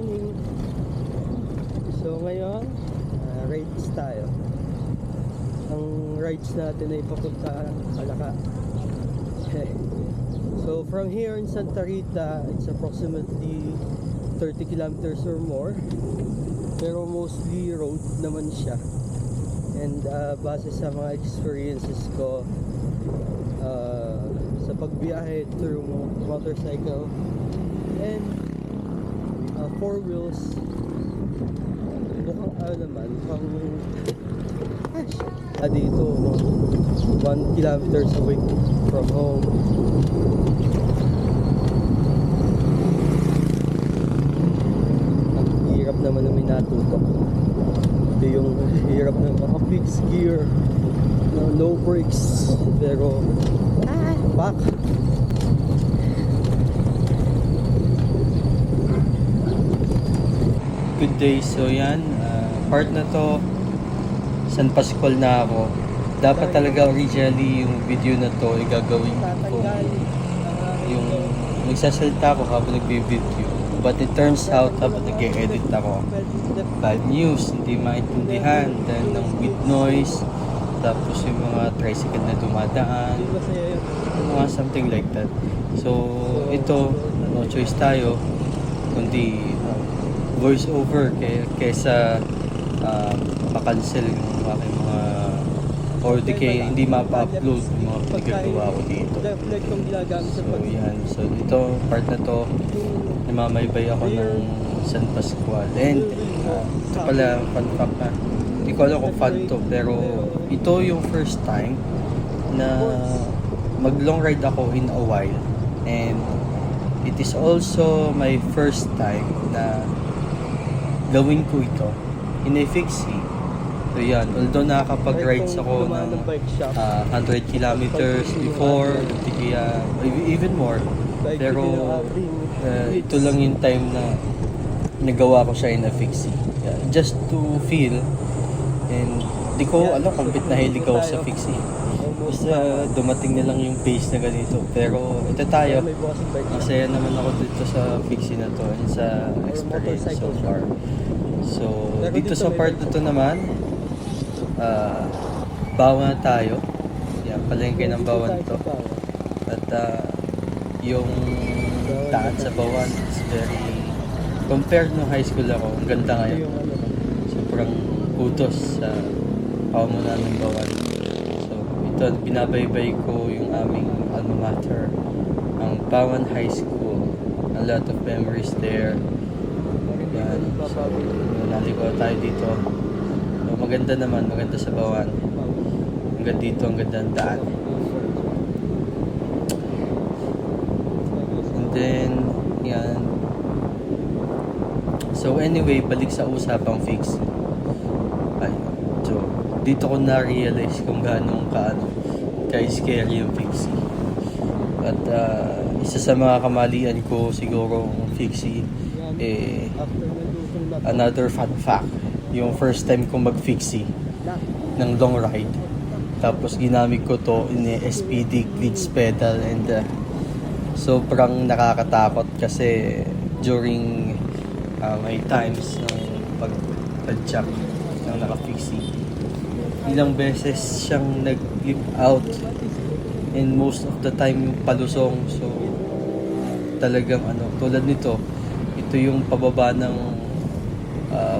morning. So ngayon, rides tayo. Ang rides natin ay papunta Calaca. So from here in Santa Rita, it's approximately 30 kilometers or more. Pero mostly road naman siya. And base sa mga experiences ko sa pagbiyahe through motorcycle and four wheels, mukhang naman dito 1 kilometers away from home. Ang hirap naman na may natutok. Ito yung hirap ng mga fixed gear, no brakes, pero back. Good day. So yan, part na to, San Pascual na ako. Dapat talaga originally yung video na to ay gagawin ko yung magsasalita ako habang nagbi-video. But it turns out habang nag-edit ako, bad news, hindi maintindihan dahil ng with noise, tapos yung mga tricycle na dumadaan, mga something like that. So ito, no choice tayo kundi voice over kaysa pa-cancel yung aking mga or di kaya hindi mapa-upload yung mga pinagagawa ko dito. So yan, so ito part na to, namamaybay ako ng San Pascual. And ito pala fun fact na hindi ko alam kung fun to, pero ito yung first time na mag long ride ako in a while, and it is also my first time na gawin ko ito in a fixie. So yan, although nakakapag-rides ako ng 100 kilometers before, even more, pero ito lang yung time na nagawa ko siya in a fixie. Yeah, just to feel, and di ko alam kung bit nahilig ako sa fixie. Basta dumating na lang yung pace na ganito. Pero ito tayo, masaya naman ako dito sa fixie na to and sa experience so far. So dito sa part na to naman, Bawan tayo. Yan, palengke ng Bawan to. At yung daan sa Bawan is very, compared no high school ako, ang ganda ngayon. Sobrang kutos sa pamunan ng Bawan. So ito, binabaybay ko yung aming alma mater, ang Bawan High School. A lot of memories there. Yan, so naligaw tayo dito. So, maganda naman, maganda sa Bawan. Hanggang dito, ang ganda ng daan. And then, yan. So anyway, balik sa usapang fix. Ay, so, dito ko na-realize kung gaano ka-scary yung fixie. At isa sa mga kamalian ko siguro ang fixie, another fun fact, yung first time kong mag-fixie ng long ride, tapos ginamit ko to in SPD glitch pedal, and sobrang nakakatakot kasi during may times ng pag-jack ng naka-fixie, ilang beses siyang nag-flip out, and most of the time yung palusong. So talagang tulad nito, ito yung pababa ng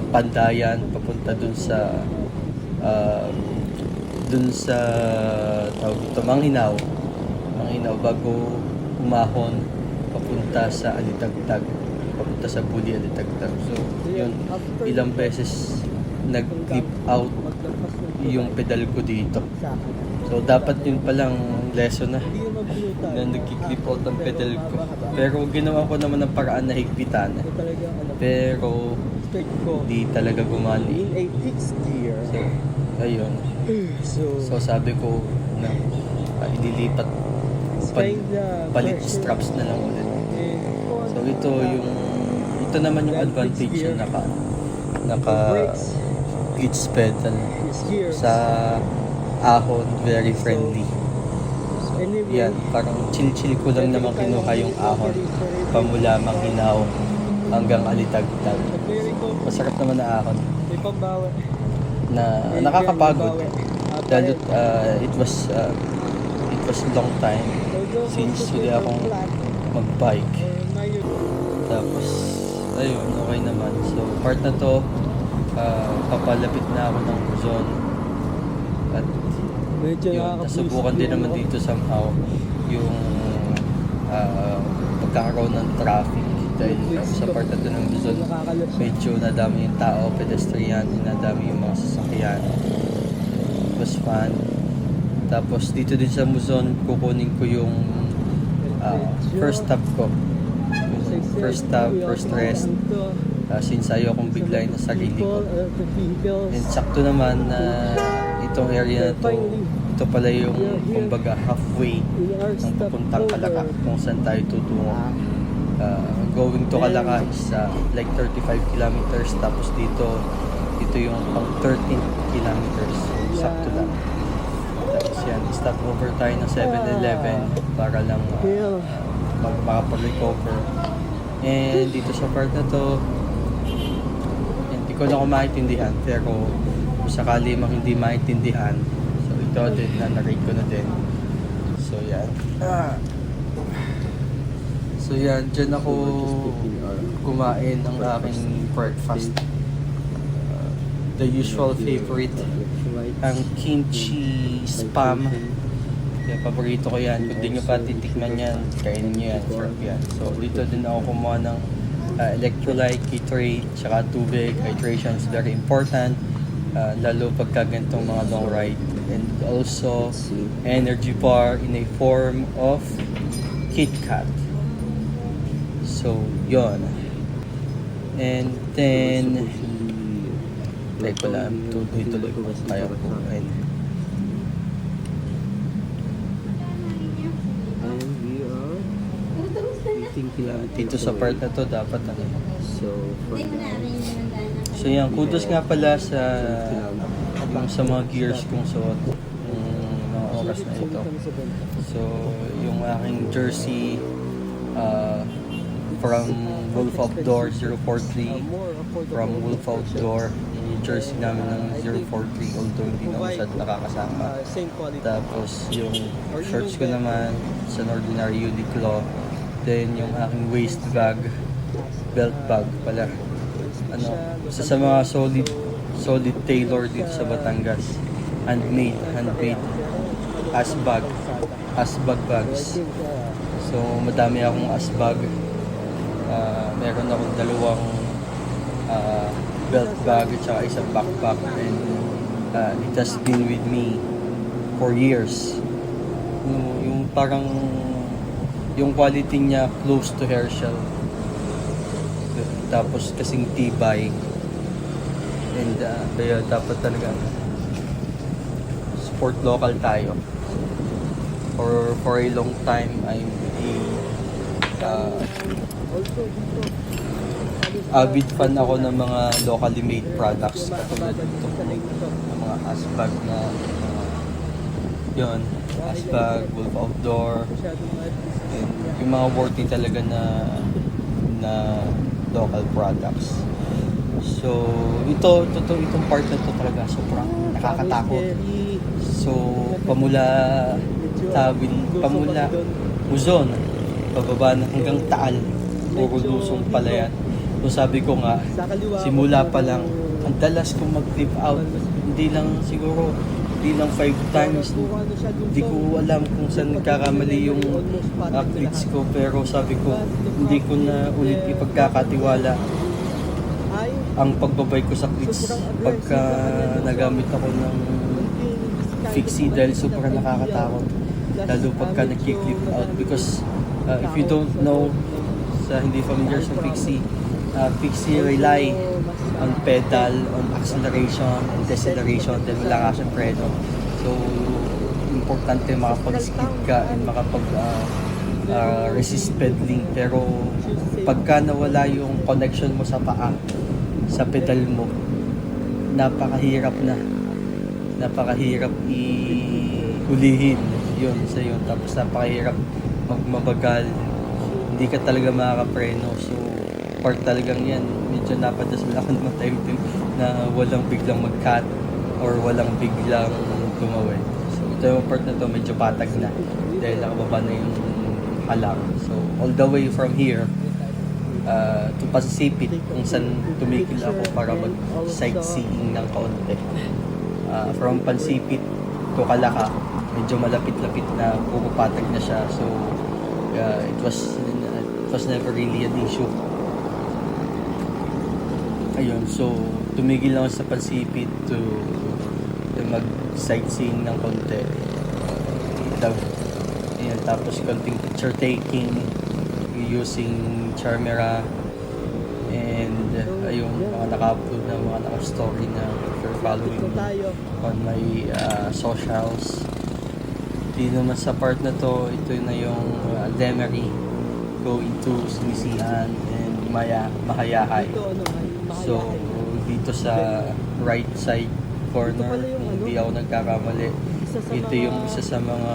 Pandayan papunta dun sa tawag ito, Manghinaw bago umahon papunta sa Alitagtag, papunta sa Buli Alitagtag. So yun, ilang beses nag-clip out yung pedal ko dito. So dapat yun palang lesson na nag-clip out ang pedal ko. Pero ginawa ko naman ng paraan na higpitan, pero hindi talaga gumali. So ayun, so sabi ko na ililipat, palit straps na lang ulit. So ito naman yung advantage yung naka glitch pedal sa ahon, very friendly. Yan, parang chill ko lang naman kinuha yung ahon pamula Manghinaw hanggang Alitagtag. Masarap naman na ahon na nakakapagod. Lalo it was long time since huli akong magbike. Tapos ayun, okay naman. So part na to, papalapit na ako ng Luzon. At yun, nasubukan din naman dito somehow yung pagkakaroon ng traffic dahil sa part na to ng Luzon medyo nadami yung tao, pedestrian, nadami yung mga sasakyan. It was fun. Tapos dito din sa Luzon kukunin ko yung first stop ko, first stop, first rest, since ayaw kong biglayin na sarili ko. And sakto naman na itong area na to, ito pala yung kumbaga halfway ng papuntang Calaca kung saan tayo tutungo. Going to Calaca is like 35 kilometers, tapos dito yung pang 13 kilometers. Sakto lang. Tapos yan, stop over tayo ng 7-Eleven para lang makapag-recover. And dito sa part na to, hindi ko na kung maintindihan, pero kung sakali mang hindi maintindihan, so ito din, na-narrate ko na din. So yan. So yan, dyan ako kumain ng aking breakfast. The usual favorite, ang kimchi spam. Kaya paborito ko yan. Kung di nyo pa titikman yan, kainin nyo yan. Sarap yan. So dito din ako kumuha ng electrolyte, Gatorade, tsaka tubig. Hydration is very important. Lalo pagka ganitong mga long ride. And also energy bar in a form of KitKat. So yon. And then like wala, tuloy-tuloy ko kaya ko. Dito sa part na to dapat ano. So yan, kudos nga pala sa mga gears kong suot yung mga oras na ito. So yung aking jersey from Wolf Outdoor 043, from Wolf Outdoor, yung jersey namin ng 043, although hindi na masyad nakakasama. Tapos yung shorts ko naman sa Ordinary Uniqlo. Then yung aking waist bag, belt bag pala. Ano, isa sa mga solid tailor dito sa Batangas. Handmade asbag bags. So madami akong asbag. Meron akong dalawang belt bag at saka isang backpack, and it has been with me for years. Yung parang yung quality niya close to Herschel, tapos kasing tibay, and kaya dapat talaga support local tayo. For a long time I'm avid fan ako ng mga locally made products katulad nito ng mga asbag na yun, asbag, Wolf Outdoor, and yung mga worthy talaga na local products. So itong part na to talaga sobrang nakakatakot. So pamula Luzon, pababa na hanggang Taal, puro lusong pala yan. So sabi ko nga, simula pa lang, ang dalas kong mag-flip out, hindi lang 5 times. Hindi ko alam kung saan nagkakamali yung athletes ko, pero sabi ko, hindi ko na ulit ipagkakatiwala ang pagbabay ko sa cleats pagka nagamit ako ng fixie, dahil sobrang nakakatakot. Lalo pagka nag-flip out, because if you don't know, sa hindi familiar sa fixie, fixie rely on pedal, on acceleration and deceleration, then wala ka siyang preno. So importante makapag-skid ka and resist pedaling, pero pagka nawala yung connection mo sa paa, sa pedal mo, napakahirap ihulihin yun sa yun, tapos napakahirap magmabagal, hindi ka talaga makakapreno. So part talagang yan, medyo napadasal ako ng time din na walang biglang mag-cut or walang biglang tumawid. So ito yung part na to medyo patag na dahil nakababa na yung halang. So all the way from here to Pansipit kung saan tumigil ako para mag-sightseeing ng kaunti. From Pansipit to Calaca, medyo malapit-lapit na, puro patag na siya. So it was never really an issue. Ayun, so tumigil lang ako sa Pansipit to mag-sightseeing ng konti. Ayan, tapos konting picture taking using Charmera, and ayun, mga naka-upload na mga naka-story na if you're following me on my socials. Di naman sa part na to, ito na yung Lemery going to Sinisian and Mahayahay. So dito sa right side corner, kung hindi ako nagkakamali, ito yung isa sa mga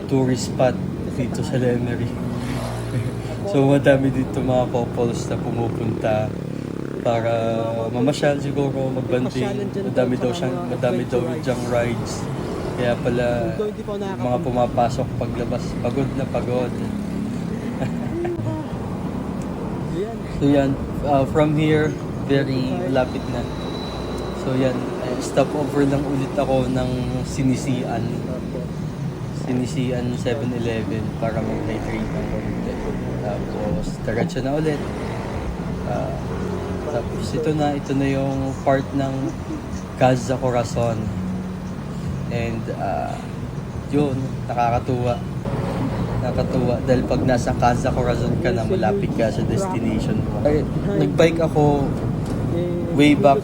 tourist spot dito sa Lemery. So madami dito mga couples na pumupunta para mamasyal siguro, magbanding. Madami daw diyang rides. Kaya pala mga pumapasok paglabas, pagod na pagod. So yan, from here, very lapit na. So yan, stop over lang ulit ako ng Sinisian 7-Eleven para mag-hydrate ng konti. Tapos diretso na ulit. Tapos ito na yung part ng Casa Corazon. And yun, nakakatuwa dahil pag nasa Casa Corazon ka na, malapit ka sa destination mo. Nagbike ako way back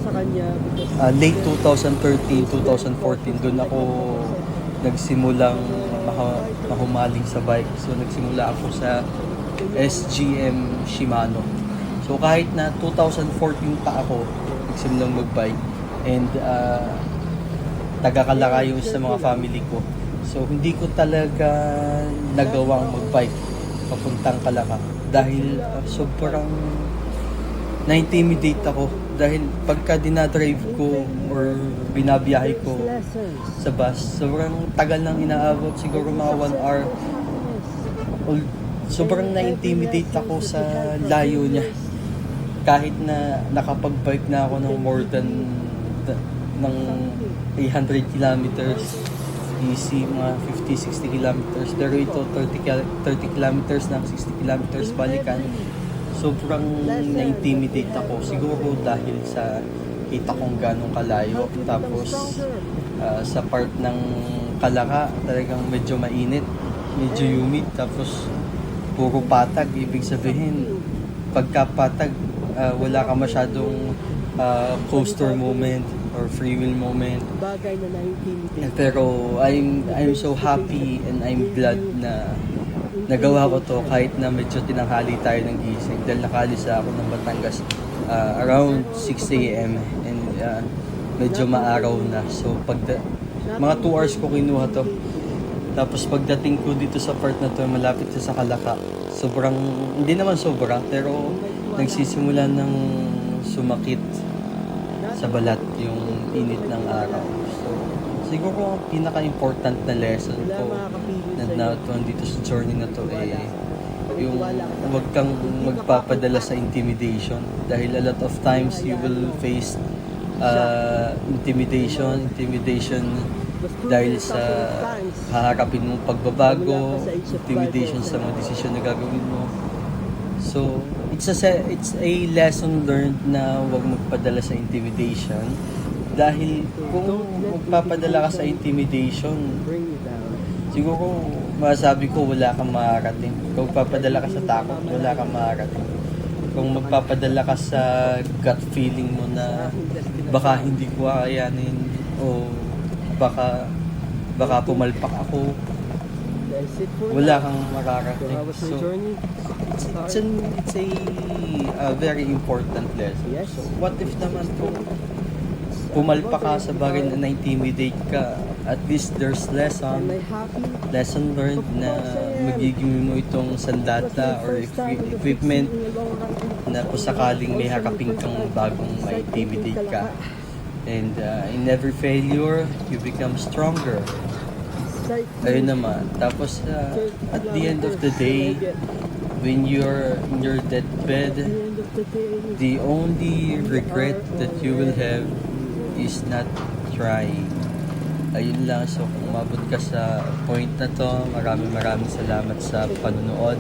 late 2013, 2014. Doon ako nagsimulang mahumaling sa bike. So nagsimula ako sa SGM Shimano. So kahit na 2014 pa ako nagsimulang magbike, and taga-Calaca yung sa mga family ko. So hindi ko talaga nagawang magbike papuntang Calaca dahil sobrang na-intimidate ako. Dahil pagka dinadrive ko or binabiyahe ko sa bus, sobrang tagal nang inaabot, siguro mga 1 hour. Sobrang na-intimidate ako sa layo niya. Kahit na nakapag-bike na ako ng more than ng 800 kilometers, easy, mga 50-60 kilometers. Pero ito, 30 kilometers ng 60 kilometers balikan. Sobrang na-intimidate ako. Siguro dahil sa kita kong ganong kalayo. Tapos sa part ng Calaca, talagang medyo mainit, medyo humid. Tapos puro patag. Ibig sabihin, pagka patag, wala ka masyadong coaster moment or free wheel moment. Bagay na na-intimidate. Pero I'm so happy and I'm glad na nagawa ko to kahit na medyo tinanghali tayo ng gising dahil nakalis ako ng Batangas around 6 a.m. and medyo maaraw na. So mga 2 hours ko kinuha to. Tapos pagdating ko dito sa part na to, malapit sa Calaca. Sobrang, hindi naman sobra, pero nagsisimula ng sumakit sa balat yung init ng araw. So siguro ang pinaka-important na lesson ko na natutunan dito sa journey na to yung huwag kang magpapadala sa intimidation dahil a lot of times you will face intimidation dahil sa haharapin mong pagbabago, intimidation sa mga desisyon na gagawin mo. So it's a lesson learned na huwag magpadala sa intimidation. Dahil kung magpapadala ka sa intimidation, siguro masasabi ko wala kang makarating. Kung magpapadala ka sa takot, wala kang makarating. Kung magpapadala ka sa gut feeling mo na baka hindi ko kakayanin o baka pumalpak ako, wala kang makarating. So it's a very important lesson. So what if naman kung pumalpak ka sa bagay na na-intimidate ka, at least there's Am I lesson happy? learned na magiging mo itong sandata or equipment na po sakaling may harapin kang bagong ma-intimidate ka. And in every failure, you become stronger. Ayun naman. Tapos, at the end of the day, when you're in your deathbed, the only regret that you will have is not trying. Ayun lang. So, kung umabot ka sa point na to, maraming salamat sa panonood.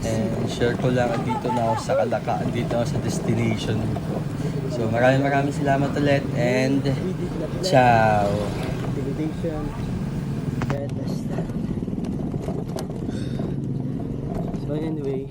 And share ko lang, andito na ako sa Kalaka, andito ako sa destination ko. So, maraming salamat ulit. And, ciao! Intimidation. So anyway,